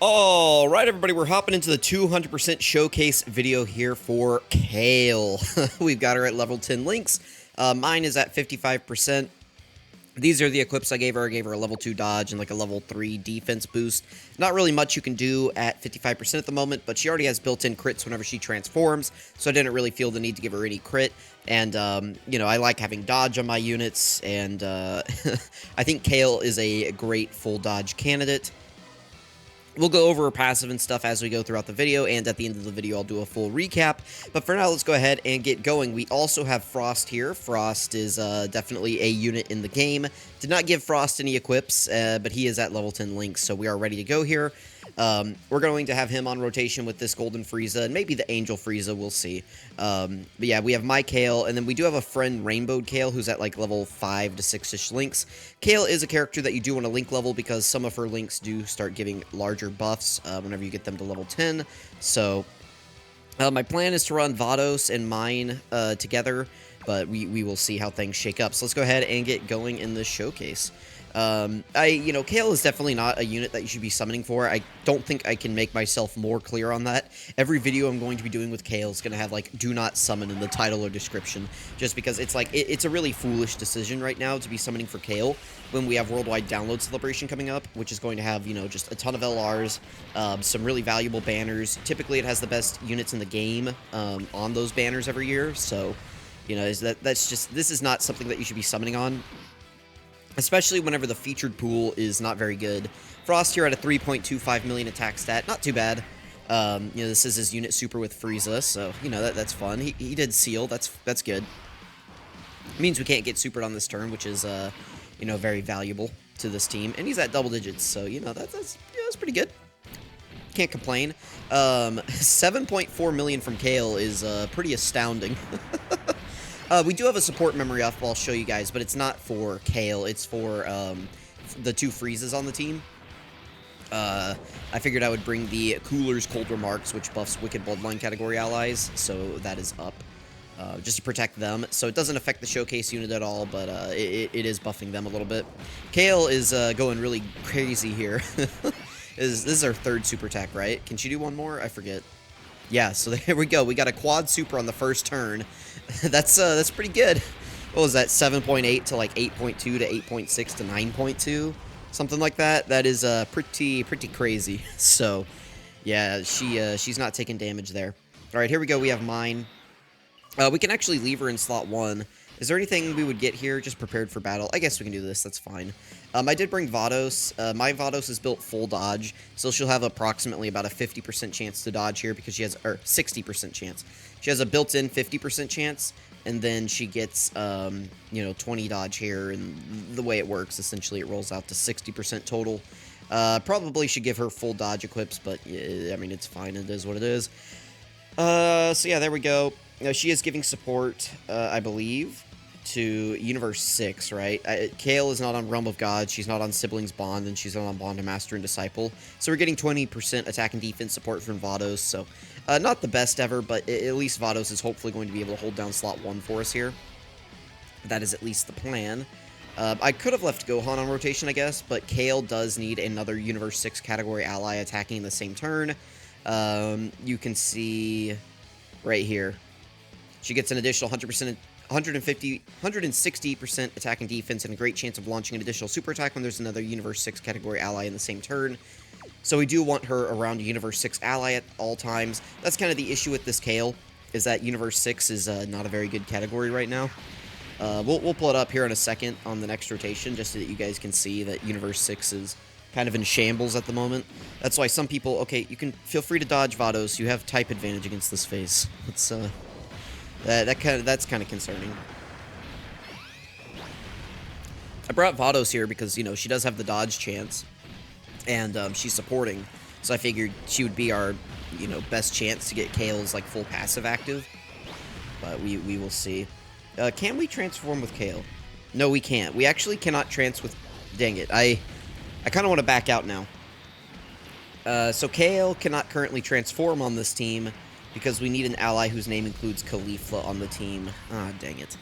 All right, everybody, we're hopping into the 200% showcase video here for Kale. We've got her at level 10 links. Mine is at 55%. These are the equips I gave her. I gave her a level 2 dodge and like a level 3 defense boost. Not really much you can do at 55% at the moment, but she already has built-in crits whenever she transforms, so I didn't really feel the need to give her any crit. And, you know, I like having dodge on my units, and I think Kale is a great full dodge candidate. We'll go over her passive and stuff as we go throughout the video, and at the end of the video, I'll do a full recap. But for now, let's go ahead and get going. We also have Frost here. Frost is definitely a unit in the game. Did not give Frost any equips, but he is at level 10 links, so we are ready to go here. We're going to have him on rotation with this Golden Frieza, and maybe the Angel Frieza, we'll see. But yeah, we have my Kale, and then we do have a friend, Rainbowed Kale, who's at like level 5 to 6-ish links. Kale is a character that you do want to link level because some of her links do start giving larger buffs whenever you get them to level 10. So my plan is to run Vados and mine together, but we will see how things shake up. So let's go ahead and get going in this showcase. You know, Kale is definitely not a unit that you should be summoning for. I don't think I can make myself more clear on that. Every video I'm going to be doing with Kale is going to have, like, do not summon in the title or description, just because it's, like, it's a really foolish decision right now to be summoning for Kale when we have Worldwide Download Celebration coming up, which is going to have, you know, just a ton of LRs, some really valuable banners. Typically, it has the best units in the game on those banners every year, so, you know, this is not something that you should be summoning on, especially whenever the featured pool is not very good. Frost here at a 3.25 million attack stat, not too bad. You know, this is his unit super with Frieza, so, you know, that's fun. He did seal, that's good. It means we can't get supered on this turn, which is, you know, very valuable to this team. And he's at double digits, so, you know, that's pretty good. Can't complain. 7.4 million from Kale is pretty astounding. We do have a support memory off I'll show you guys, but it's not for Kale. It's for the two Friezas on the team. I figured I would bring the Cooler's Cold Remarks, which buffs Wicked Bloodline category allies, so that is up. Just to protect them. So it doesn't affect the showcase unit at all, but it is buffing them a little bit. Kale is going really crazy here. This is our third super attack, right? Can she do one more? I forget. Yeah, so there we go. We got a quad super on the first turn. That's pretty good. What was that? 7.8 to like 8.2 to 8.6 to 9.2, something like that. That is pretty crazy. So yeah, she's not taking damage there. All right, here we go. We have mine. We can actually leave her in slot 1. Is there anything we would get here? Just prepared for battle. I guess we can do this. That's fine. I did bring Vados. My Vados is built full dodge, so she'll have approximately about a 50% chance to dodge here because she has, or 60% chance. She has a built-in 50% chance, and then she gets, you know, 20 dodge here, and the way it works, essentially, it rolls out to 60% total. Probably should give her full dodge equips, but, I mean, it's fine. It is what it is. So, yeah, there we go. She is giving support, I believe, to Universe 6, right? Kale is not on Realm of God, she's not on Siblings Bond, and she's not on Bond of Master and Disciple. So we're getting 20% attack and defense support from Vados, so not the best ever, but at least Vados is hopefully going to be able to hold down slot 1 for us here. That is at least the plan. I could have left Gohan on rotation, I guess, but Kale does need another Universe 6 category ally attacking in the same turn. You can see right here. She gets an additional 100%, 160% attack and defense, and a great chance of launching an additional super attack when there's another Universe 6 category ally in the same turn. So we do want her around a Universe 6 ally at all times. That's kind of the issue with this Kale, is that Universe 6 is not a very good category right now. We'll pull it up here in a second on the next rotation, just so that you guys can see that Universe 6 is kind of in shambles at the moment. That's why some people, okay, you can feel free to dodge Vados. You have type advantage against this phase. It's that's kind of concerning. I brought Vados here because, you know, she does have the dodge chance, and she's supporting, so I figured she would be our, you know, best chance to get Kale's like full passive active. But we will see. Can we transform with Kale? No, we can't. We actually cannot trans with. Dang it! I kind of want to back out now. So Kale cannot currently transform on this team, because we need an ally whose name includes Caulifla on the team. Ah, dang it.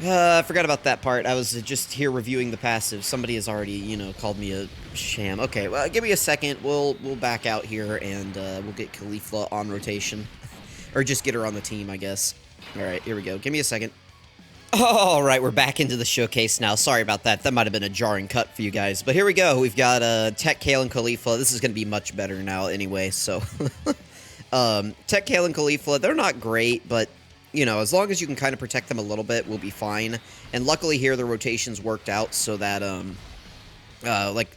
I forgot about that part. I was just here reviewing the passive. Somebody has already, called me a sham. Okay, well, give me a second. We'll back out here, and we'll get Caulifla on rotation. Or just get her on the team, I guess. All right, here we go. Give me a second. All right, we're back into the showcase now. Sorry about that. That might have been a jarring cut for you guys. But here we go. We've got Tech, Kale, and Caulifla. This is going to be much better now anyway, so... Tech, Kale, and Caulifla, they're not great, but... as long as you can kind of protect them a little bit, we'll be fine. And luckily here, the rotations worked out so that,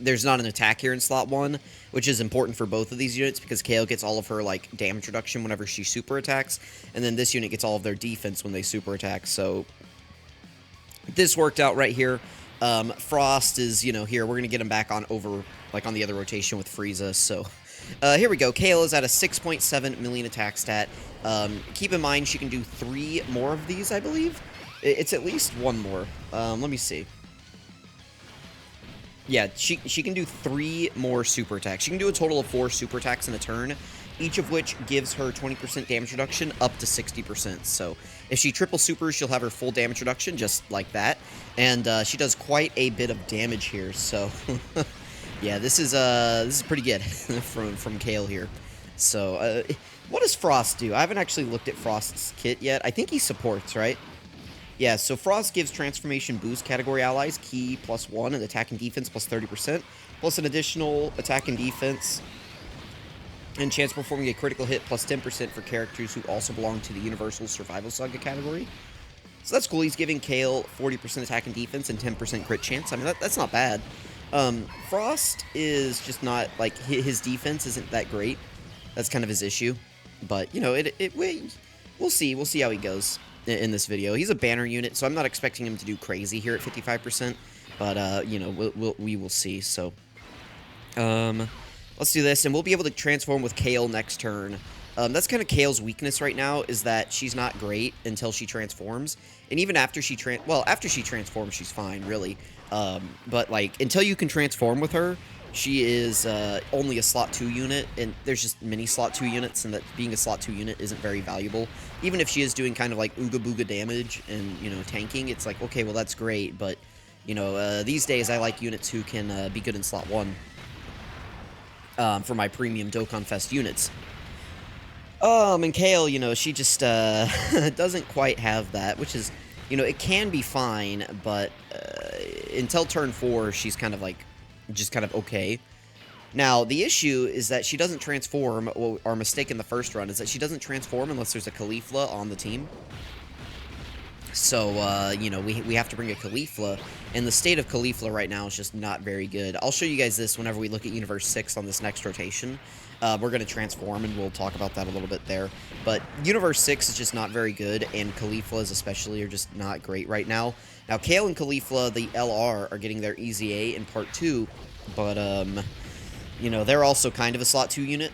there's not an attack here in slot 1, which is important for both of these units because Kale gets all of her, damage reduction whenever she super attacks, and then this unit gets all of their defense when they super attack, so this worked out right here. Frost is, here. We're going to get him back on over, on the other rotation with Frieza, so... here we go. Kale is at a 6.7 million attack stat. Keep in mind she can do 3 more of these, I believe. It's at least 1 more. Let me see. Yeah, she can do 3 more super attacks. She can do a total of 4 super attacks in a turn, each of which gives her 20% damage reduction up to 60%. So if she triple supers, she'll have her full damage reduction just like that. And she does quite a bit of damage here, so... Yeah, this is pretty good from Kale here. So, what does Frost do? I haven't actually looked at Frost's kit yet. I think he supports, right? Yeah, so Frost gives transformation boost category allies, key +1, and attack and defense +30%, plus an additional attack and defense, and chance of performing a critical hit +10% for characters who also belong to the Universal Survival Saga category. So that's cool. He's giving Kale 40% attack and defense and 10% crit chance. I mean, that's not bad. Frost is just not, his defense isn't that great. That's kind of his issue. But, we'll see. We'll see how he goes in this video. He's a banner unit, so I'm not expecting him to do crazy here at 55%. But, we will see. So, let's do this, and we'll be able to transform with Kale next turn. That's kind of Kale's weakness right now, is that she's not great until she transforms. And even after she after she transforms, she's fine, really. But, until you can transform with her, she is only a slot 2 unit, and there's just many slot 2 units, and that being a slot 2 unit isn't very valuable. Even if she is doing kind of Ooga Booga damage and, tanking, it's okay, well, that's great, but, these days I like units who can be good in slot 1 for my premium Dokkan Fest units. And Kale, she just doesn't quite have that, which is, it can be fine, but until turn 4, she's kind of just kind of okay. Now, the issue is that she doesn't transform. Well, our mistake in the first run is that she doesn't transform unless there's a Caulifla on the team. So, we have to bring a Caulifla, and the state of Caulifla right now is just not very good. I'll show you guys this whenever we look at Universe 6 on this next rotation. We're going to transform, and we'll talk about that a little bit there. But Universe 6 is just not very good, and Cauliflas especially are just not great right now. Now, Kale and Caulifla, the LR, are getting their Easy A in Part 2, but, they're also kind of a slot 2 unit.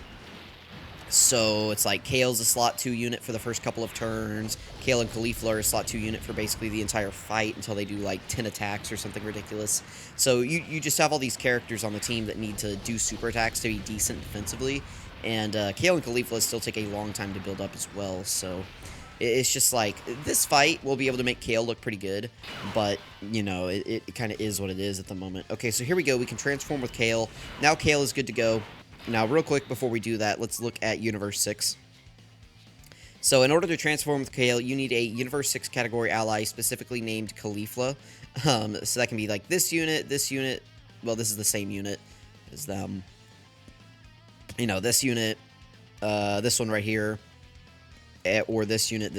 So it's Kale's a slot 2 unit for the first couple of turns. Kale and Caulifla are a slot 2 unit for basically the entire fight until they do 10 attacks or something ridiculous. So you just have all these characters on the team that need to do super attacks to be decent defensively. And Kale and Caulifla still take a long time to build up as well. So it's just this fight will be able to make Kale look pretty good. But, it kind of is what it is at the moment. Okay, so here we go. We can transform with Kale. Now Kale is good to go. Now, real quick, before we do that, let's look at Universe 6. So, in order to transform with Kale, you need a Universe 6 category ally specifically named Caulifla. So that can be this unit, well, this is the same unit as them. This unit, this one right here, or this unit,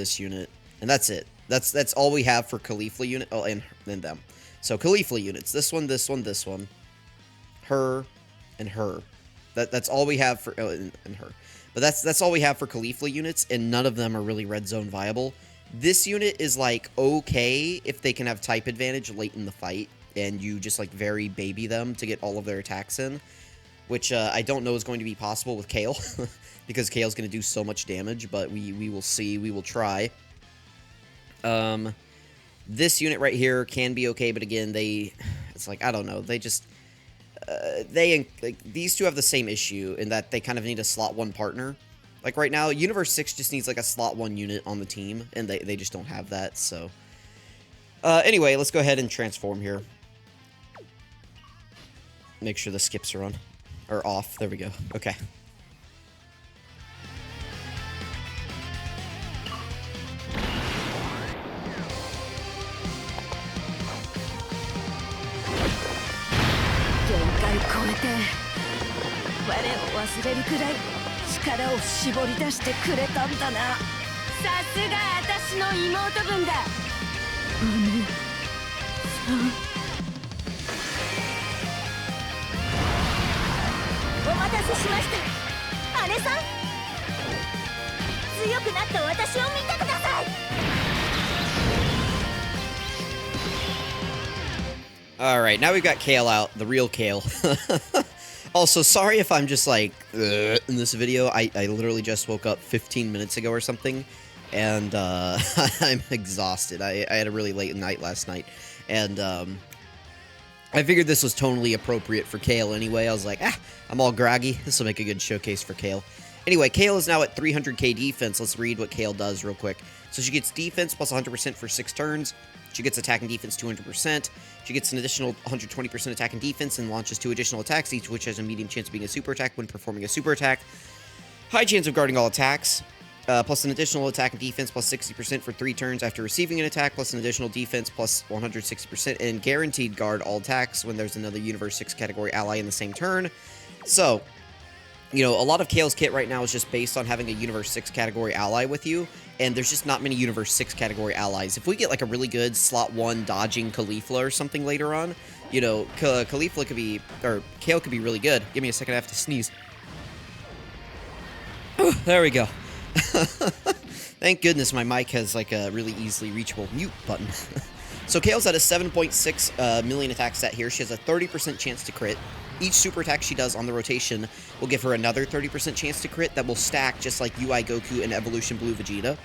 and that's it. That's all we have for Caulifla unit, oh, and then them. So, Caulifla units, this one, her, and her. That's all we have for and her. But that's all we have for Caulifla units, and none of them are really red zone viable. This unit is okay if they can have type advantage late in the fight, and you just very baby them to get all of their attacks in, which I don't know is going to be possible with Kale, because Kale's going to do so much damage. But we will see. We will try. This unit right here can be okay, but again, it's I don't know. They just these two have the same issue in that they kind of need a slot 1 partner. Right now, Universe 6 just needs a slot 1 unit on the team, and they just don't have that, so Anyway, let's go ahead and transform here. Make sure the skips are on. Or off. There we go. Okay. Alright, now we've got Kale out, the real Kale. Also, sorry if I'm just like, in this video. I literally just woke up 15 minutes ago or something, and I'm exhausted. I had a really late night last night, and I figured this was totally appropriate for Kale anyway. I was like, I'm all groggy. This will make a good showcase for Kale. Anyway, Kale is now at 300k defense. Let's read what Kale does real quick. So she gets defense plus 100% for 6 turns. She gets attack and defense 200%. She gets an additional 120% attack and defense and launches 2 additional attacks, each which has a medium chance of being a super attack when performing a super attack. High chance of guarding all attacks. Plus an additional attack and defense plus 60% for 3 turns after receiving an attack, plus an additional defense plus 160%, and guaranteed guard all attacks when there's another Universe 6 category ally in the same turn. So, you know, a lot of Kale's kit right now is just based on having a Universe 6 category ally with you, and there's just not many Universe 6 category allies. If we get like a really good slot 1 dodging Caulifla or something later on, you know, Caulifla could be, or Kale could be really good. Give me a second, I have to sneeze. There we go. Thank goodness my mic has like a really easily reachable mute button. So Kale's at a 7.6 million attack stat here. She has a 30% chance to crit. Each super attack she does on the rotation will give her another 30% chance to crit that will stack just like UI Goku and Evolution Blue Vegeta.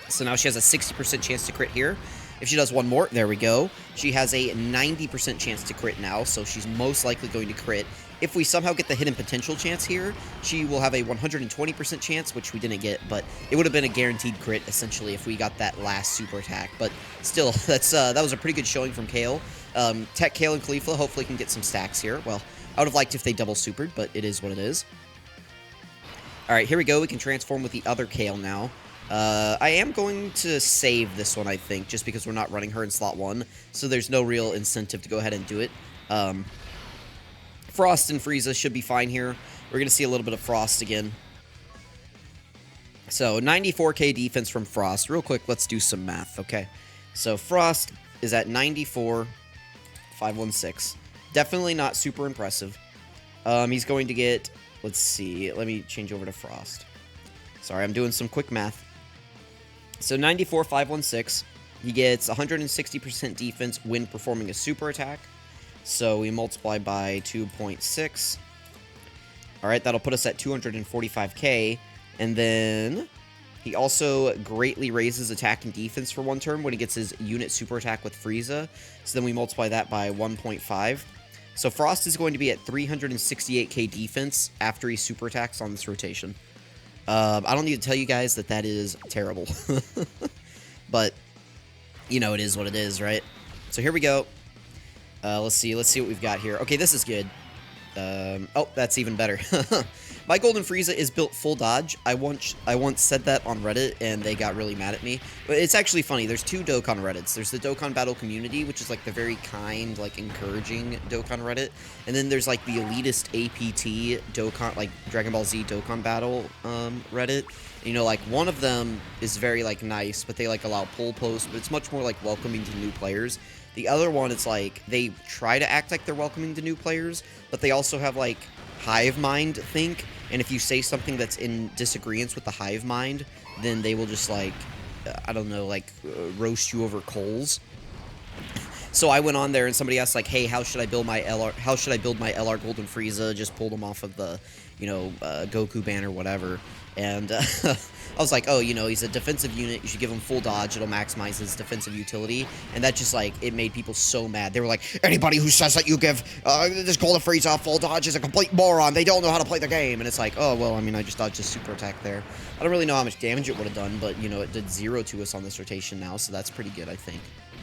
So now she has a 60% chance to crit here. If she does one more, there we go. She has a 90% chance to crit now, so she's most likely going to crit. If we somehow get the hidden potential chance here, she will have a 120% chance, which we didn't get, but it would have been a guaranteed crit, essentially, if we got that last super attack. But still, that was a pretty good showing from Kale. Tech Kale and Caulifla hopefully can get some stacks here. Well, I would have liked if they double supered, but it is what it is. Alright, here we go. We can transform with the other Kale now. I am going to save this one, I think, just because we're not running her in slot 1, so there's no real incentive to go ahead and do it. Frost and Frieza should be fine here. We're going to see a little bit of Frost again. So, 94k defense from Frost. Real quick, let's do some math, okay? So, Frost is at 94,516. Definitely not super impressive. He's going to get, let's see, let me change over to Frost. Sorry, I'm doing some quick math. So 94,516. He gets 160% defense when performing a super attack. So we multiply by 2.6. Alright, that'll put us at 245k. And then he also greatly raises attack and defense for 1 turn when he gets his unit super attack with Frieza. So then we multiply that by 1.5. So Frost is going to be at 368k defense after he super attacks on this rotation. I don't need to tell you guys that that is terrible. But, you know, it is what it is, right? So here we go. Let's see what we've got here. Okay, this is good. Oh, that's even better. My Golden Frieza is built full dodge. I once said that on Reddit, and they got really mad at me. But it's actually funny. There's 2 Dokkan Reddits. There's the Dokkan Battle Community, which is like the very kind, like encouraging Dokkan Reddit. And then there's like the elitist APT Dokkan, like Dragon Ball Z Dokkan Battle Reddit. You know, like one of them is very like nice, but they like allow pull posts, but it's much more like welcoming to new players. The other one, it's like they try to act like they're welcoming to new players, but they also have like hive mind think, and if you say something that's in disagreement with the hive mind, then they will just like, I don't know, like roast you over coals. So I went on there and somebody asked like, hey, how should I build my LR Golden Frieza? Just pulled him off of the, you know, Goku ban or whatever. And I was like, oh, you know, he's a defensive unit. You should give him full dodge. It'll maximize his defensive utility. And that just, like, it made people so mad. They were like, anybody who says that you give this Golden Frieza full dodge is a complete moron. They don't know how to play the game. And it's like, oh, well, I mean, I just dodged a super attack there. I don't really know how much damage it would have done, but, you know, it did 0 to us on this rotation now, so that's pretty good, I think.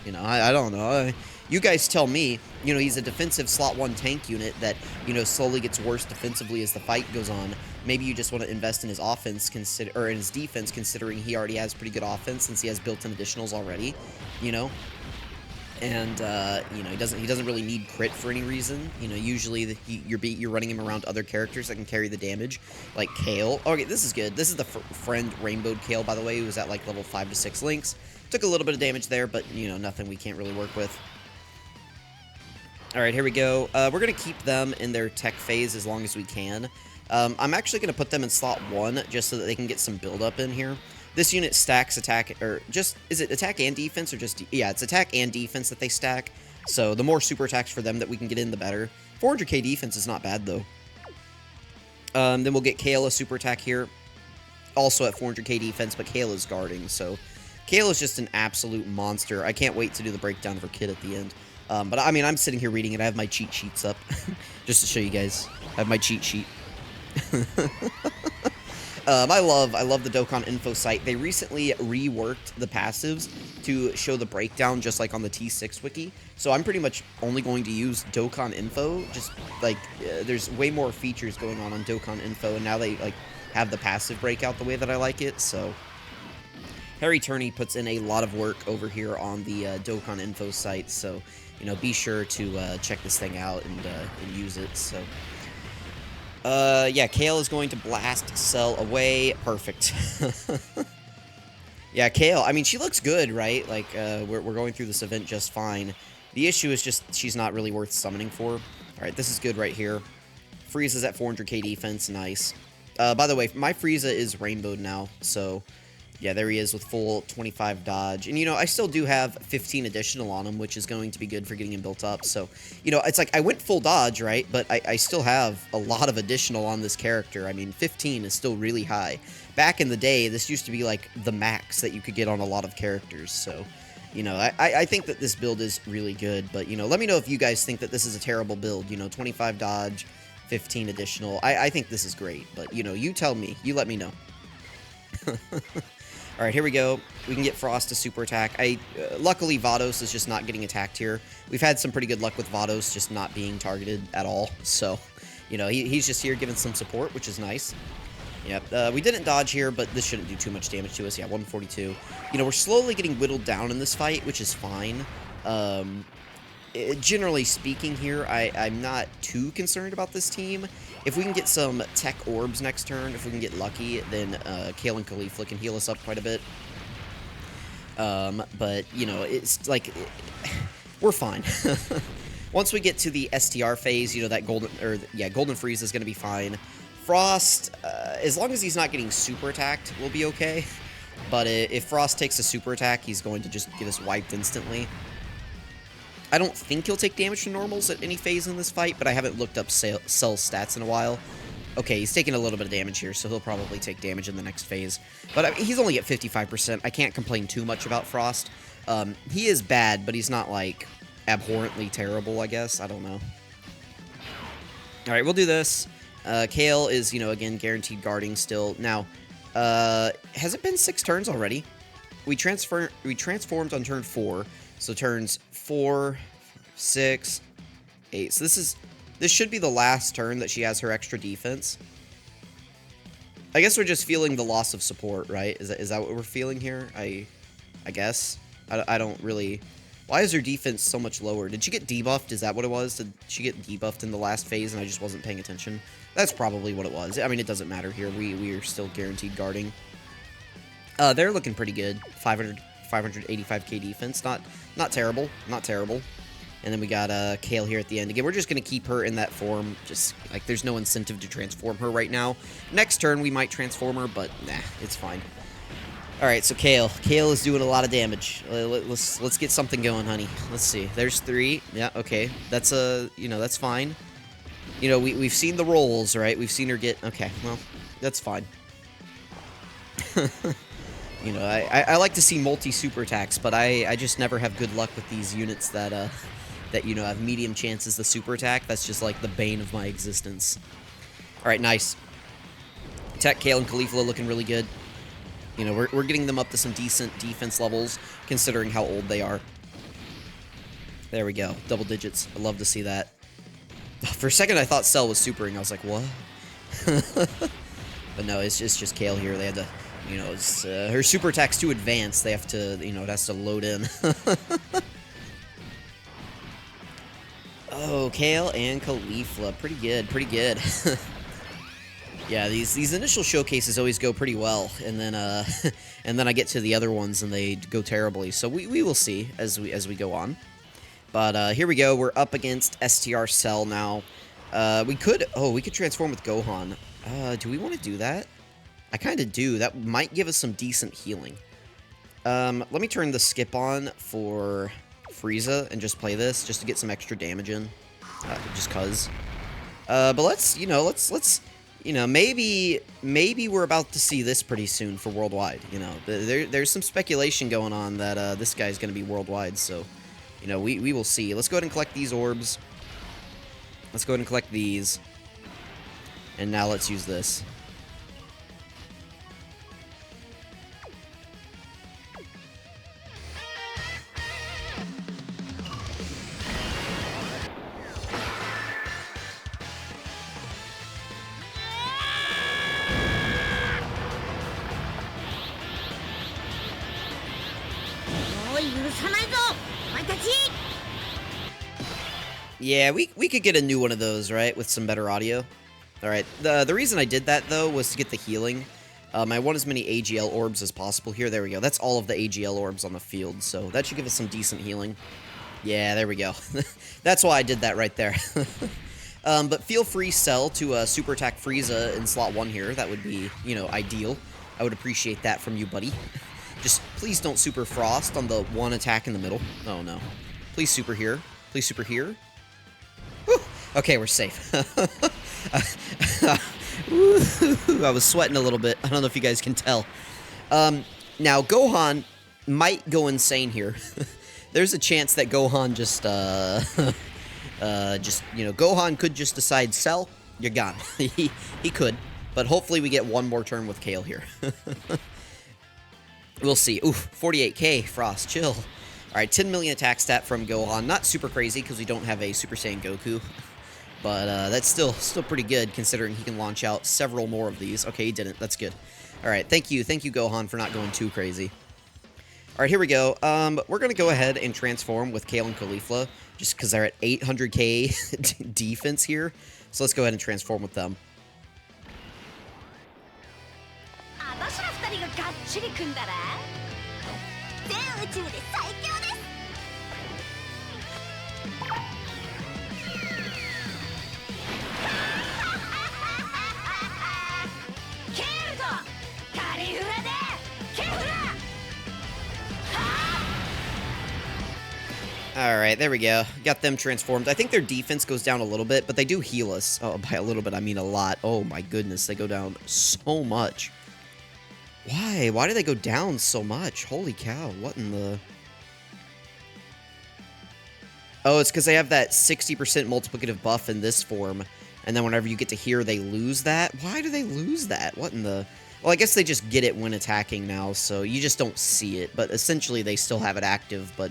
You know, I don't know. You guys tell me. You know, he's a defensive slot 1 tank unit that, you know, slowly gets worse defensively as the fight goes on. Maybe you just want to invest in his offense, or in his defense, considering he already has pretty good offense since he has built-in additionals already, you know? And you know, he doesn't really need crit for any reason. You know, usually you're running him around other characters that can carry the damage, like KALE. Okay, this is good. This is the friend rainbowed KALE, by the way, who was at like level 5 to 6 links. Took a little bit of damage there, but you know, nothing we can't really work with. All right, here we go. We're gonna keep them in their tech phase as long as we can. I'm actually gonna put them in slot 1 just so that they can get some build up in here. This unit stacks attack, or just, is it attack and defense, or just, yeah, it's attack and defense that they stack. So the more super attacks for them that we can get in, the better. 400k defense is not bad, though. Then we'll get KALE a super attack here. Also at 400k defense, but KALE is guarding, so KALE is just an absolute monster. I can't wait to do the breakdown of her kit at the end. But I mean, I'm sitting here reading it. I have my cheat sheets up, just to show you guys. I have my cheat sheet. I love the Dokkan info site. They recently reworked the passives to show the breakdown just like on the T6 wiki. So I'm pretty much only going to use Dokkan info. Just like there's way more features going on Dokkan info, and now they like have the passive breakout the way that I like it. So Harry Turney puts in a lot of work over here on the Dokkan info site. So you know, be sure to check this thing out and use it. So. Yeah, KALE is going to blast Cell away. Perfect. Yeah, KALE, I mean, she looks good, right? Like, we're going through this event just fine. The issue is just she's not really worth summoning for. All right, this is good right here. Frieza's at 400k defense. Nice. By the way, my Frieza is rainbowed now, so... Yeah, there he is with full 25 dodge. And, you know, I still do have 15 additional on him, which is going to be good for getting him built up. So, you know, it's like I went full dodge, right? But I still have a lot of additional on this character. I mean, 15 is still really high. Back in the day, this used to be like the max that you could get on a lot of characters. So, you know, I think that this build is really good. But, you know, let me know if you guys think that this is a terrible build. You know, 25 dodge, 15 additional. I think this is great. But, you know, you tell me. You let me know. Alright, here we go. We can get Frost to super attack. Luckily, Vados is just not getting attacked here. We've had some pretty good luck with Vados just not being targeted at all. So, you know, he's just here giving some support, which is nice. Yep, we didn't dodge here, but this shouldn't do too much damage to us. Yeah, 142. You know, we're slowly getting whittled down in this fight, which is fine. Generally speaking here, I'm not too concerned about this team. If we can get some tech orbs next turn, if we can get lucky, then KALE and Caulifla can heal us up quite a bit. But, you know, it's like, we're fine. Once we get to the STR phase, you know, that Golden Frieza is going to be fine. Frost, as long as he's not getting super attacked, we'll be okay. But if Frost takes a super attack, he's going to just get us wiped instantly. I don't think he'll take damage from normals at any phase in this fight, but I haven't looked up Cell's stats in a while. Okay, he's taking a little bit of damage here, so he'll probably take damage in the next phase. But I mean, he's only at 55%. I can't complain too much about Frost. He is bad, but he's not, like, abhorrently terrible, I guess. I don't know. Alright, we'll do this. KALE is, you know, again, guaranteed guarding still. Now, has it been 6 turns already? We transformed on turn 4. So turns 4, 6, 8. So this should be the last turn that she has her extra defense. I guess we're just feeling the loss of support, right? Is that what we're feeling here? I guess. I don't really... Why is her defense so much lower? Did she get debuffed? Is that what it was? Did she get debuffed in the last phase and I just wasn't paying attention? That's probably what it was. I mean, it doesn't matter here. We are still guaranteed guarding. They're looking pretty good. 585k defense. Not terrible. Not terrible. And then we got KALE here at the end. Again, we're just going to keep her in that form. Just, like, there's no incentive to transform her right now. Next turn, we might transform her, but, nah, it's fine. Alright, so KALE. KALE is doing a lot of damage. Let's get something going, honey. Let's see. There's 3. Yeah, okay. That's, you know, that's fine. You know, we've seen the rolls, right? We've seen her get... Okay, well, that's fine. You know, I like to see multi-super attacks, but I just never have good luck with these units that, you know, have medium chances to super attack. That's just, like, the bane of my existence. Alright, nice. Tech, KALE, and Caulifla looking really good. You know, we're getting them up to some decent defense levels, considering how old they are. There we go. Double digits. I love to see that. For a second, I thought Cell was supering. I was like, what? But no, it's just Kale here. They had to, you know, it's, her super attack's too advanced. They have to, you know, it has to load in. Oh, Kale and Caulifla. Pretty good, pretty good. Yeah, these initial showcases always go pretty well, and then and then I get to the other ones and they go terribly. So we will see as we go on. But here we go. We're up against STR Cell now. We could transform with Gohan. Do we want to do that? I kind of do. That might give us some decent healing. Let me turn the skip on for Frieza and just play this just to get some extra damage in, just cause. But let's maybe we're about to see this pretty soon for worldwide. You know, there's some speculation going on that this guy's going to be worldwide. So, you know, we will see. Let's go ahead and collect these orbs. Let's go ahead and collect these. And now let's use this. Yeah, we could get a new one of those, right? With some better audio. Alright, the reason I did that, though, was to get the healing. I want as many AGL orbs as possible here. There we go. That's all of the AGL orbs on the field, so that should give us some decent healing. Yeah, there we go. That's why I did that right there. But feel free, Cell, to super attack Frieza in slot 1 here. That would be, you know, ideal. I would appreciate that from you, buddy. Just please don't super Frost on the one attack in the middle. Oh, no. Please super here. Please super here. Whew. Okay, we're safe. I was sweating a little bit. I don't know if you guys can tell. Now, Gohan might go insane here. There's a chance that Gohan just, you know, Gohan could just decide, Cell, you're gone. He could. But hopefully we get one more turn with Kale here. We'll see. Oof, 48k, Frost, chill. Alright, 10 million attack stat from Gohan. Not super crazy, because we don't have a Super Saiyan Goku. But that's still pretty good, considering he can launch out several more of these. Okay, he didn't. That's good. Alright, thank you, Gohan, for not going too crazy. Alright, here we go. We're going to go ahead and transform with Kale and Caulifla, just because they're at 800k defense here. So let's go ahead and transform with them. Alright, there we go. Got them transformed. I think their defense goes down a little bit, but they do heal us. Oh, by a little bit, I mean a lot. Oh my goodness, they go down so much. Why? Why do they go down so much? Holy cow, what in the... Oh, it's because they have that 60% multiplicative buff in this form, and then whenever you get to here, they lose that? Why do they lose that? What in the... Well, I guess they just get it when attacking now, so you just don't see it, but essentially they still have it active, but...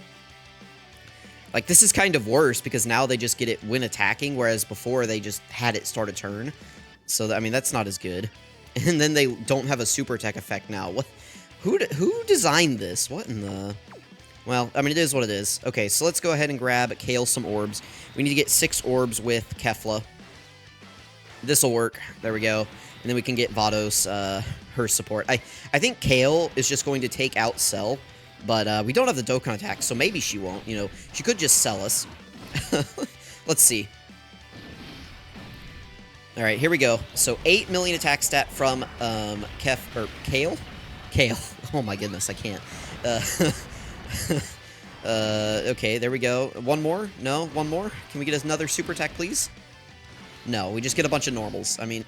Like, this is kind of worse, because now they just get it when attacking, whereas before they just had it start a turn. So, I mean, that's not as good. And then they don't have a super attack effect now. What? Who designed this? What in the... Well, I mean, it is what it is. Okay, so let's go ahead and grab Kale some orbs. We need to get 6 orbs with Kefla. This'll work. There we go. And then we can get Vados, her support. I think Kale is just going to take out Cell. But we don't have the Dokkan attack, so maybe she won't. You know, she could just sell us. Let's see. All right, here we go. So 8 million attack stat from Kale. Kale. Oh my goodness, I can't. Okay, there we go. One more? No, one more. Can we get another super attack, please? No, we just get a bunch of normals. I mean,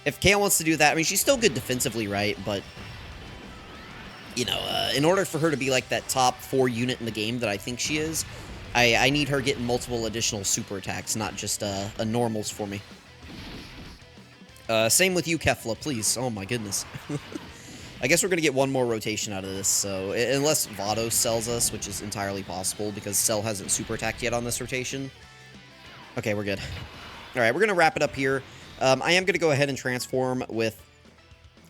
if Kale wants to do that, I mean, she's still good defensively, right? But you know, in order for her to be like that top 4 unit in the game that I think she is, I need her getting multiple additional super attacks, not just a normals for me. Same with you, Kefla, please. Oh my goodness. I guess we're going to get one more rotation out of this, so unless Vado sells us, which is entirely possible because Cell hasn't super attacked yet on this rotation. Okay, we're good. All right, we're going to wrap it up here. I am going to go ahead and transform with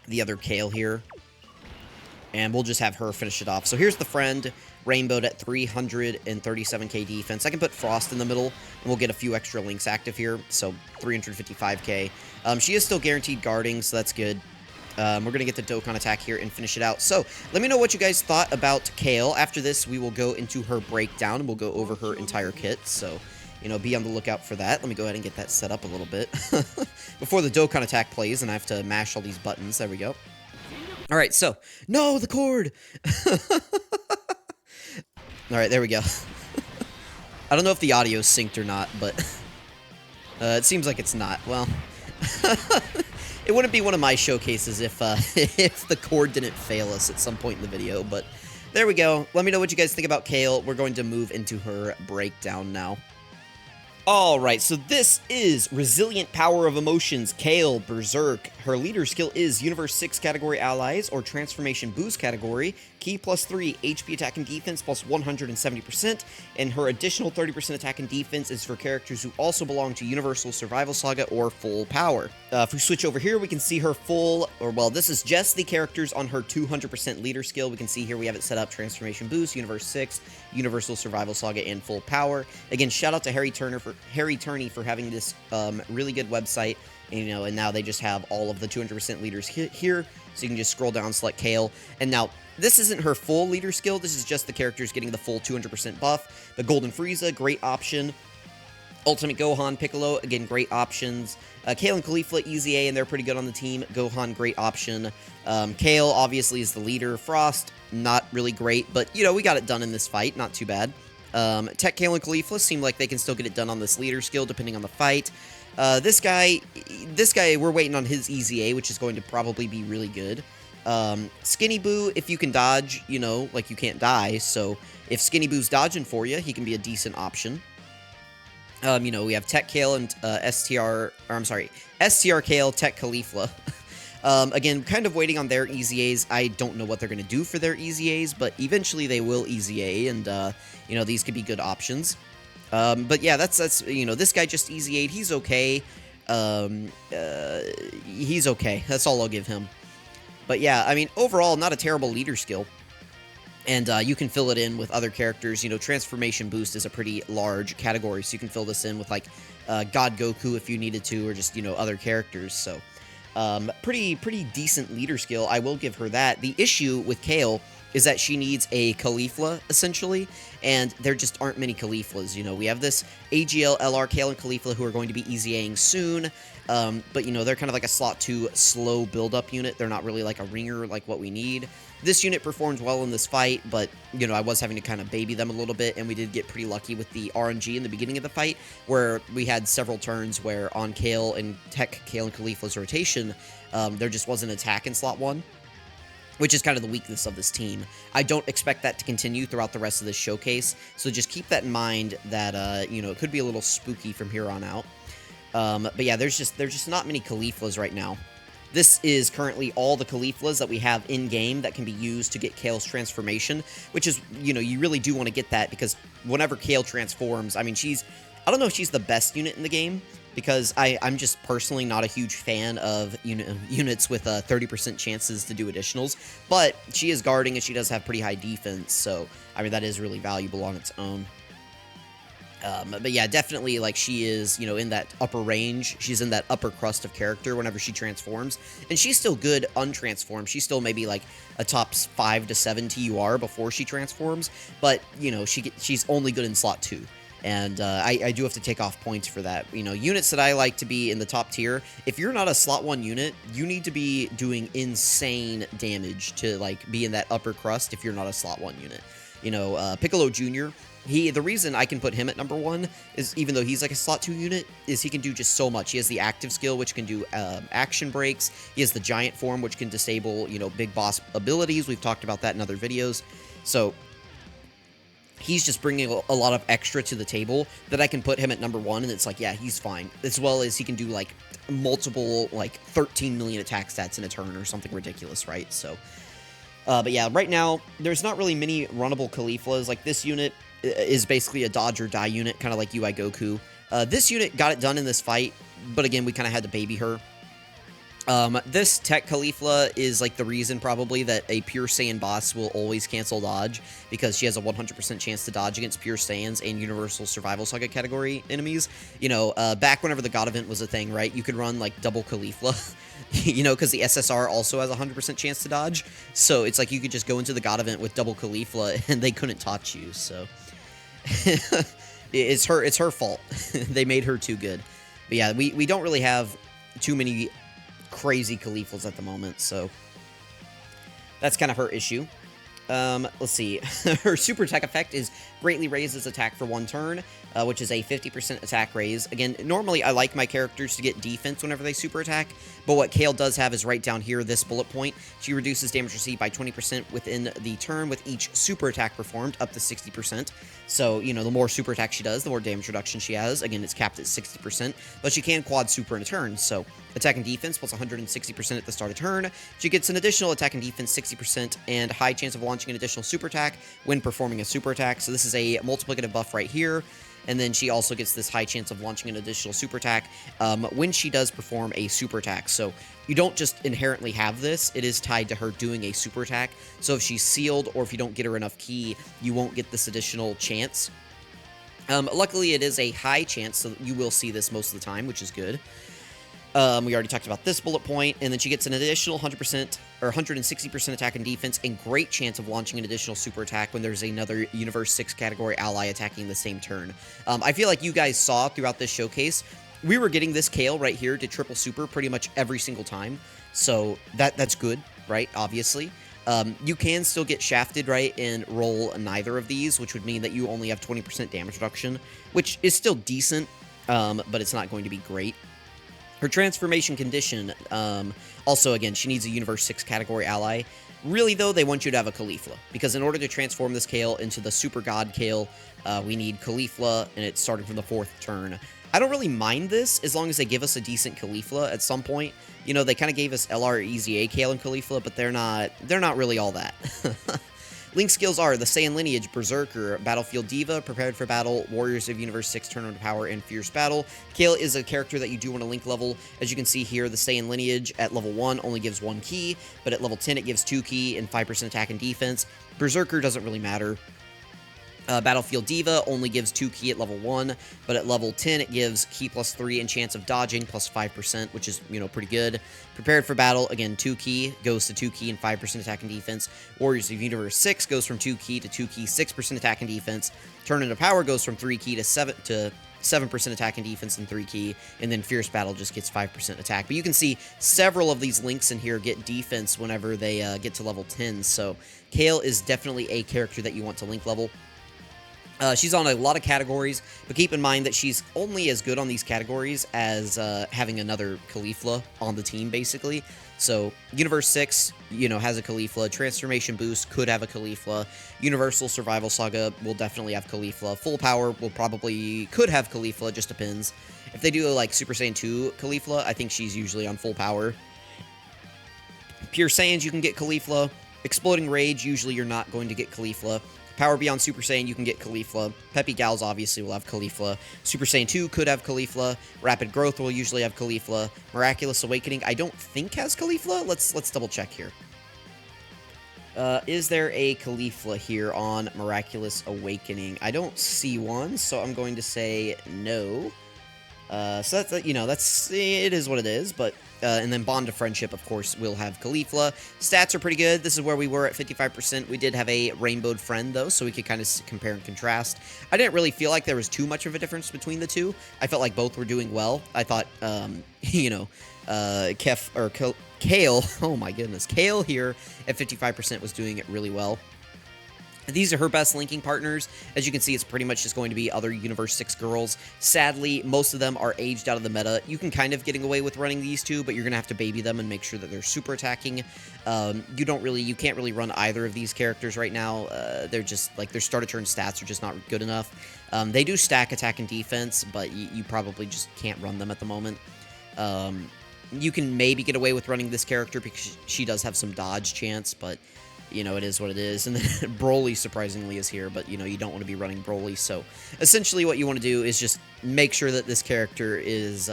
the other Kale here, and we'll just have her finish it off. So here's the friend, rainbowed at 337k defense. I can put Frost in the middle, and we'll get a few extra links active here, so 355k. She is still guaranteed guarding, so that's good. We're going to get the Dokkan attack here and finish it out. So, let me know what you guys thought about Kale. After this, we will go into her breakdown, and we'll go over her entire kit. So, you know, be on the lookout for that. Let me go ahead and get that set up a little bit before the Dokkan attack plays, and I have to mash all these buttons. There we go. All right, so, no, the cord! All right, there we go. I don't know if the audio's synced or not, but it seems like it's not. Well... It wouldn't be one of my showcases if if the cord didn't fail us at some point in the video, but there we go. Let me know what you guys think about Kale. We're going to move into her breakdown now. Alright, so this is Resilient Power of Emotions, Kale, Berserk. Her leader skill is Universe 6 category allies or Transformation Boost category. Key +3, HP attack and defense plus 170%, and her additional 30% attack and defense is for characters who also belong to Universal Survival Saga or Full Power. If we switch over here, we can see her full, or well, this is just the characters on her 200% leader skill. We can see here we have it set up Transformation Boost, Universe 6, Universal Survival Saga, and Full Power. Again, shout out to Harry Turney for having this really good website. And, you know, and now they just have all of the 200% leaders here, so you can just scroll down and select Kale. And now, this isn't her full leader skill, this is just the characters getting the full 200% buff. The Golden Frieza, great option. Ultimate Gohan, Piccolo, again, great options. Kale and Caulifla, easy A, and they're pretty good on the team. Gohan, great option. Kale, obviously, is the leader. Frost, not really great, but, you know, we got it done in this fight, not too bad. Tech, Kale, and Caulifla seem like they can still get it done on this leader skill, depending on the fight. This guy, we're waiting on his easy A, which is going to probably be really good. Skinny Boo, if you can dodge, you know, like you can't die, so if Skinny Boo's dodging for you, he can be a decent option. You know, we have Tech Kale and STR Kale, Tech Caulifla. Again, kind of waiting on their easy A's. I don't know what they're going to do for their easy A's, but eventually they will easy A, and, you know, these could be good options. But yeah, that's, you know, this guy just easy A'd. He's okay. He's okay. That's all I'll give him. But yeah, I mean, overall, not a terrible leader skill. And you can fill it in with other characters. You know, Transformation Boost is a pretty large category, so you can fill this in with, like, God Goku if you needed to, or just, you know, other characters. So, pretty decent leader skill. I will give her that. The issue with Kale is that she needs a Caulifla, essentially, and there just aren't many Cauliflas. You know, we have this AGL, LR, Kale, and Caulifla who are going to be easy-A-ing soon, but, you know, they're kind of like a slot 2 slow build-up unit. They're not really like a ringer like what we need. This unit performed well in this fight, but, you know, I was having to kind of baby them a little bit, and we did get pretty lucky with the RNG in the beginning of the fight, where we had several turns where on Kale and Tech, Kale, and Caulifla's rotation, there just wasn't attack in slot 1. Which is kind of the weakness of this team. I don't expect that to continue throughout the rest of this showcase, so just keep that in mind that, you know, it could be a little spooky from here on out. But yeah, there's just not many Cauliflas right now. This is currently all the Cauliflas that we have in-game that can be used to get Kale's transformation, which is, you know, you really do want to get that, because whenever Kale transforms, I mean, I don't know if she's the best unit in the game, because I'm just personally not a huge fan of units with 30% chances to do additionals, but she is guarding and she does have pretty high defense, so, I mean, that is really valuable on its own. But yeah, definitely, like, she is, you know, in that upper range. She's in that upper crust of character whenever she transforms, and she's still good untransformed. She's still maybe, like, a top 5 to 7 TUR before she transforms, but, you know, she's only good in slot 2. And I do have to take off points for that. You know, units that I like to be in the top tier, if you're not a slot 1 unit, you need to be doing insane damage to, like, be in that upper crust if you're not a slot 1 unit. You know, Piccolo Jr., the reason I can put him at number 1 is, even though he's like a slot 2 unit, is he can do just so much. He has the active skill, which can do action breaks. He has the giant form, which can disable, you know, big boss abilities. We've talked about that in other videos. So he's just bringing a lot of extra to the table that I can put him at number 1, and it's like, yeah, he's fine. As well as he can do, like, multiple, like, 13 million attack stats in a turn or something ridiculous, right? So, but yeah, right now, there's not really many runnable Cauliflas. Like, this unit is basically a dodge or die unit, kind of like UI Goku. This unit got it done in this fight, but again, we kind of had to baby her. This Tech Caulifla is like the reason probably that a Pure Saiyan boss will always cancel dodge, because she has a 100% chance to dodge against Pure Saiyans and Universal Survival Saga category enemies. You know, back whenever the God event was a thing, right, you could run like double Caulifla, you know, because the SSR also has a 100% chance to dodge, so it's like you could just go into the God event with double Caulifla and they couldn't touch you, so... it's her fault. They made her too good. But yeah, we don't really have too many crazy Cauliflas at the moment, so that's kind of her issue. Let's see. Her super attack effect is greatly raises attack for 1 turn, which is a 50% attack raise. Again, normally I like my characters to get defense whenever they super attack, but what Kale does have is right down here, this bullet point. She reduces damage received by 20% within the turn with each super attack performed, up to 60%. So, you know, the more super attack she does, the more damage reduction she has. Again, it's capped at 60%, but she can quad super in a turn, so attack and defense plus 160% at the start of turn. She gets an additional attack and defense 60% and high chance of launching an additional super attack when performing a super attack. So this is a multiplicative buff right here. And then she also gets this high chance of launching an additional super attack when she does perform a super attack. So you don't just inherently have this, it is tied to her doing a super attack. So if she's sealed or if you don't get her enough ki, you won't get this additional chance. Luckily, it is a high chance, so you will see this most of the time, which is good. We already talked about this bullet point, and then she gets an additional 100% or 160% attack and defense and great chance of launching an additional super attack when there's another Universe 6 category ally attacking the same turn. I feel like you guys saw throughout this showcase, we were getting this Kale right here to triple super pretty much every single time, so that's good, right, obviously. You can still get shafted, right, and roll neither of these, which would mean that you only have 20% damage reduction, which is still decent, but it's not going to be great. Her transformation condition, also, again, she needs a Universe 6 category ally. Really, though, they want you to have a Caulifla, because in order to transform this Kale into the Super God Kale, we need Caulifla, and it's starting from the 4th turn. I don't really mind this, as long as they give us a decent Caulifla at some point. You know, they kind of gave us LR EZA Kale and Caulifla, but they're not really all that. Link skills are the Saiyan Lineage, Berserker, Battlefield Diva, Prepared for Battle, Warriors of Universe 6, Tournament of Power, and Fierce Battle. Kale is a character that you do want to link level. As you can see here, the Saiyan Lineage at level 1 only gives 1 ki, but at level 10 it gives 2 ki and 5% attack and defense. Berserker doesn't really matter. Battlefield Diva only gives 2 ki at level 1, but at level 10 it gives ki plus 3 and chance of dodging plus 5%, which is, you know, pretty good. Prepared for Battle, again, 2 ki, goes to 2 ki and 5% attack and defense. Warriors of Universe 6 goes from 2 ki to 2 ki, 6% attack and defense. Tournament of Power goes from 3 ki to 7% attack and defense and 3 ki, and then Fierce Battle just gets 5% attack. But you can see several of these links in here get defense whenever they get to level 10, so Kale is definitely a character that you want to link level. She's on a lot of categories, but keep in mind that she's only as good on these categories as having another Caulifla on the team, basically. So, Universe 6, you know, has a Caulifla. Transformation Boost could have a Caulifla. Universal Survival Saga will definitely have Caulifla. Full Power could have Caulifla, just depends. If they do, like, Super Saiyan 2 Caulifla, I think she's usually on Full Power. Pure Saiyans, you can get Caulifla. Exploding Rage, usually you're not going to get Caulifla. Power Beyond Super Saiyan, you can get Caulifla. Peppy Gals obviously will have Caulifla. Super Saiyan 2 could have Caulifla. Rapid Growth will usually have Caulifla. Miraculous Awakening, I don't think has Caulifla. Let's double check here. Is there a Caulifla here on Miraculous Awakening? I don't see one, so I'm going to say no. So that's, you know, it is what it is, but, and then Bond of Friendship, of course, will have Caulifla. Stats are pretty good. This is where we were at 55%. We did have a rainbowed friend, though, so we could kind of compare and contrast. I didn't really feel like there was too much of a difference between the two. I felt like both were doing well. I thought, you know, Kale, oh my goodness, Kale here at 55% was doing it really well. These are her best linking partners. As you can see, it's pretty much just going to be other Universe 6 girls. Sadly, most of them are aged out of the meta. You can kind of getting away with running these two, but you're going to have to baby them and make sure that they're super attacking. You can't really run either of these characters right now. They're just, like, their start of turn stats are just not good enough. They do stack attack and defense, but you probably just can't run them at the moment. You can maybe get away with running this character because she does have some dodge chance, but you know, it is what it is. And then Broly, surprisingly, is here, but, you know, you don't want to be running Broly. So, essentially, what you want to do is just make sure that this character is,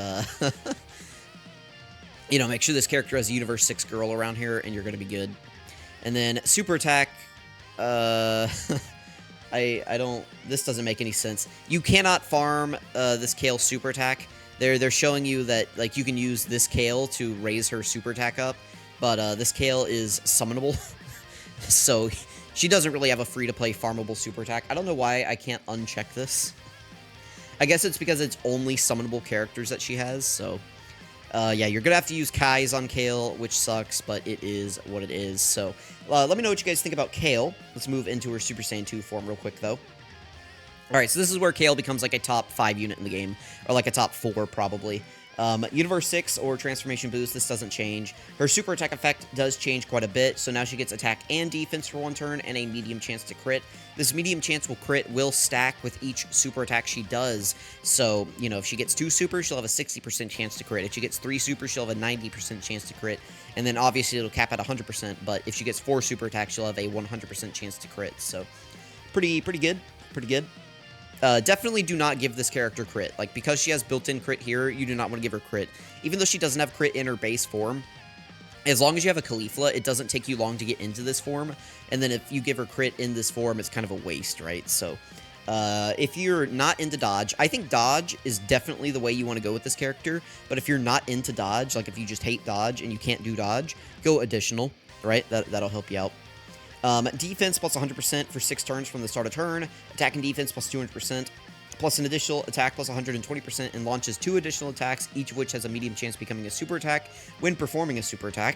you know, make sure this character has a Universe 6 girl around here, and you're going to be good. And then, Super Attack, this doesn't make any sense. You cannot farm, this Kale Super Attack. They're showing you that, like, you can use this Kale to raise her Super Attack up, but, this Kale is summonable. So, she doesn't really have a free-to-play farmable super attack. I don't know why I can't uncheck this. I guess it's because it's only summonable characters that she has, so yeah, you're gonna have to use Kai's on Kale, which sucks, but it is what it is. So, let me know what you guys think about Kale. Let's move into her Super Saiyan 2 form real quick, though. Alright, so this is where Kale becomes like a top 5 unit in the game, or like a top 4, probably. Universe 6 or Transformation Boost, this doesn't change. Her super attack effect does change quite a bit, so now she gets attack and defense for 1 turn and a medium chance to crit. This medium chance will stack with each super attack she does, so, you know, if she gets 2 supers, she'll have a 60% chance to crit. If she gets 3 supers, she'll have a 90% chance to crit, and then obviously it'll cap at 100%, but if she gets 4 super attacks, she'll have a 100% chance to crit, so pretty good, pretty good. Definitely do not give this character crit. Like, because she has built-in crit here, you do not want to give her crit. Even though she doesn't have crit in her base form, as long as you have a Caulifla, it doesn't take you long to get into this form. And then if you give her crit in this form, it's kind of a waste, right? So, if you're not into dodge, I think dodge is definitely the way you want to go with this character. But if you're not into dodge, like if you just hate dodge and you can't do dodge, go additional, right? That'll help you out. Defense plus 100% for 6 turns from the start of turn. Attack and defense plus 200%. Plus an additional attack plus 120% and launches 2 additional attacks, each of which has a medium chance of becoming a super attack when performing a super attack.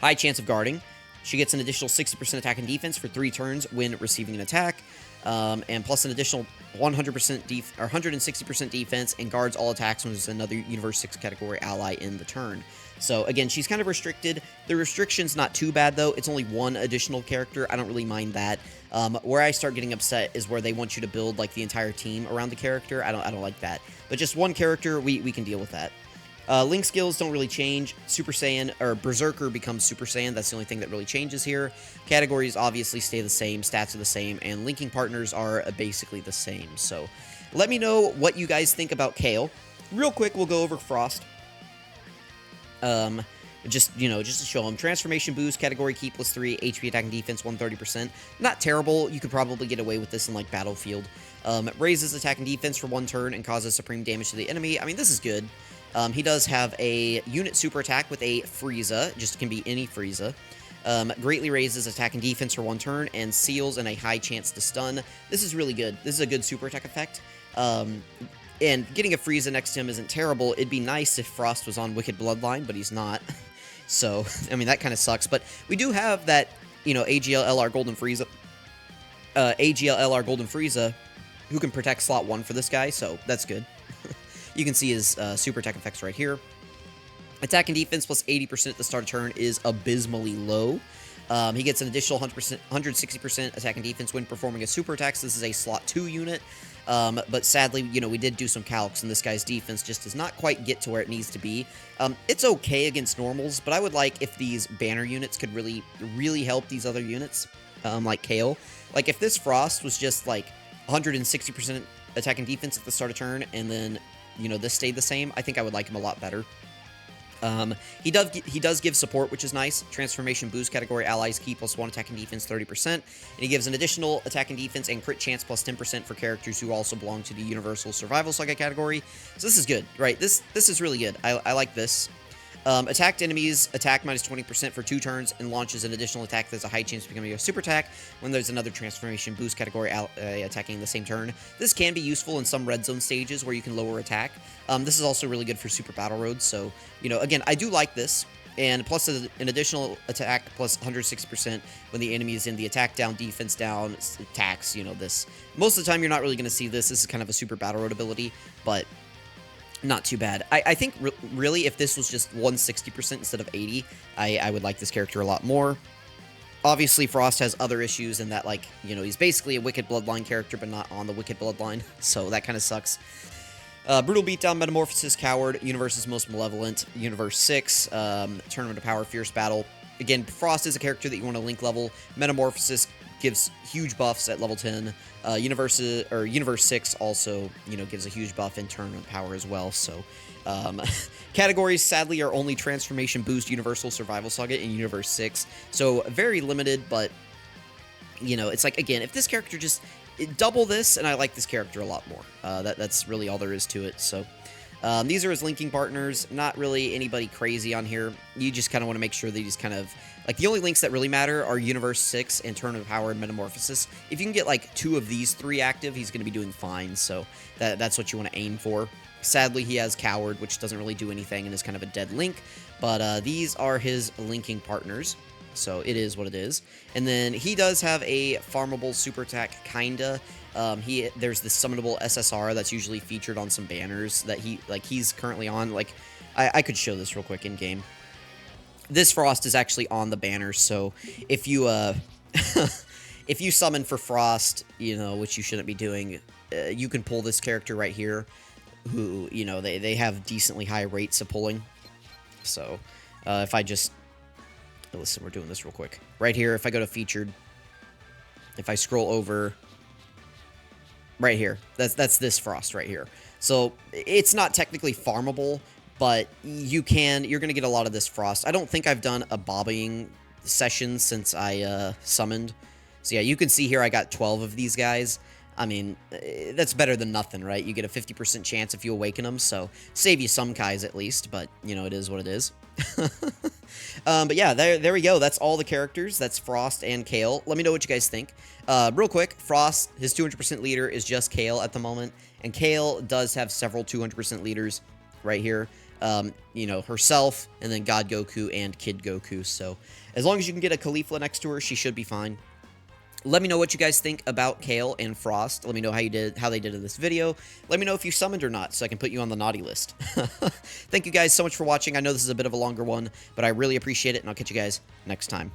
High chance of guarding. She gets an additional 60% attack and defense for 3 turns when receiving an attack. And plus an additional 160% defense and guards all attacks when there's another Universe 6 category ally in the turn. So, again, she's kind of restricted. The restriction's not too bad, though. It's only 1 additional character. I don't really mind that. Where I start getting upset is where they want you to build, like, the entire team around the character. I don't like that. But just 1 character, we can deal with that. Link skills don't really change. Super Saiyan, or Berserker becomes Super Saiyan. That's the only thing that really changes here. Categories obviously stay the same. Stats are the same. And linking partners are basically the same. So, let me know what you guys think about Kale. Real quick, we'll go over Frost. Just to show them. Transformation boost, category key plus 3, HP attack and defense 130%. Not terrible. You could probably get away with this in, like, Battlefield. Raises attack and defense for 1 turn and causes supreme damage to the enemy. I mean, this is good. He does have a unit super attack with a Frieza. Just can be any Frieza. Greatly raises attack and defense for 1 turn and seals and a high chance to stun. This is really good. This is a good super attack effect. And getting a Frieza next to him isn't terrible. It'd be nice if Frost was on Wicked Bloodline, but he's not. So, I mean, that kind of sucks. But we do have that, you know, AGL LR Golden Frieza. AGL LR Golden Frieza, who can protect slot 1 for this guy, so that's good. You can see his super attack effects right here. Attack and defense plus 80% at the start of turn is abysmally low. He gets an additional 160% attack and defense when performing a super attack. So this is a slot 2 unit. But sadly, you know, we did do some calcs, and this guy's defense just does not quite get to where it needs to be. It's okay against normals, but I would like if these banner units could really, really help these other units, like Kale. Like, if this Frost was just, like, 160% attack and defense at the start of turn, and then, you know, this stayed the same, I think I would like him a lot better. He does give support, which is nice. Transformation boost category allies key plus 1 attack and defense 30%. And he gives an additional attack and defense and crit chance plus 10% for characters who also belong to the Universal Survival Saga category. So this is good, right? This is really good. I like this. Attacked enemies attack minus 20% for 2 turns and launches an additional attack that's a high chance of becoming a super attack when there's another transformation boost category attacking the same turn. This can be useful in some red zone stages where you can lower attack. This is also really good for super battle roads. So, you know, again, I do like this. and plus an additional attack plus 160% when the enemy is in the attack down, defense down, attacks, you know, this. Most of the time, you're not really going to see this. This is kind of a super battle road ability, but not too bad. I think, really, if this was just 160% instead of 80, I would like this character a lot more. Obviously, Frost has other issues in that, like, you know, he's basically a Wicked Bloodline character, but not on the Wicked Bloodline, so that kind of sucks. Brutal Beatdown, Metamorphosis, Coward, Universe's Most Malevolent, Universe 6, Tournament of Power, Fierce Battle. Again, Frost is a character that you want to link level. Metamorphosis gives huge buffs at level 10. Universe 6 also, you know, gives a huge buff in Tournament of Power as well, so... categories, sadly, are only Transformation Boost, Universal Survival Saga, and Universe 6. So, very limited, but, you know, it's like, again, if this character just... double this, and I like this character a lot more. That's really all there is to it, so... these are his linking partners. Not really anybody crazy on here. You just kind of want to make sure that he's kind of... Like, the only links that really matter are Universe 6 and Tournament of Power and Metamorphosis. If you can get, like, 2 of these 3 active, he's going to be doing fine, so that's what you want to aim for. Sadly, he has Coward, which doesn't really do anything and is kind of a dead link, but these are his linking partners, so it is what it is. And then he does have a farmable super attack, kinda. There's this summonable SSR that's usually featured on some banners that he's currently on. Like, I could show this real quick in game. This Frost is actually on the banners, so if you if you summon for Frost, you know, which you shouldn't be doing, you can pull this character right here, who, you know, they have decently high rates of pulling. So, if I just... Listen, we're doing this real quick. Right here, if I go to Featured, if I scroll over... Right here, that's this Frost right here. So, it's not technically farmable, but you're going to get a lot of this Frost. I don't think I've done a bobbing session since I summoned. So, yeah, you can see here I got 12 of these guys. I mean, that's better than nothing, right? You get a 50% chance if you awaken them, so save you some Kais at least, but, you know, it is what it is. But yeah, there we go. That's all the characters. That's Frost and Kale. Let me know what you guys think. Real quick, Frost, his 200% leader is just Kale at the moment, and Kale does have several 200% leaders right here. You know, herself, and then God Goku and Kid Goku, so as long as you can get a Caulifla next to her, she should be fine. Let me know what you guys think about Kale and Frost. Let me know how they did in this video. Let me know if you summoned or not, so I can put you on the naughty list. Thank you guys so much for watching. I know this is a bit of a longer one, but I really appreciate it, and I'll catch you guys next time.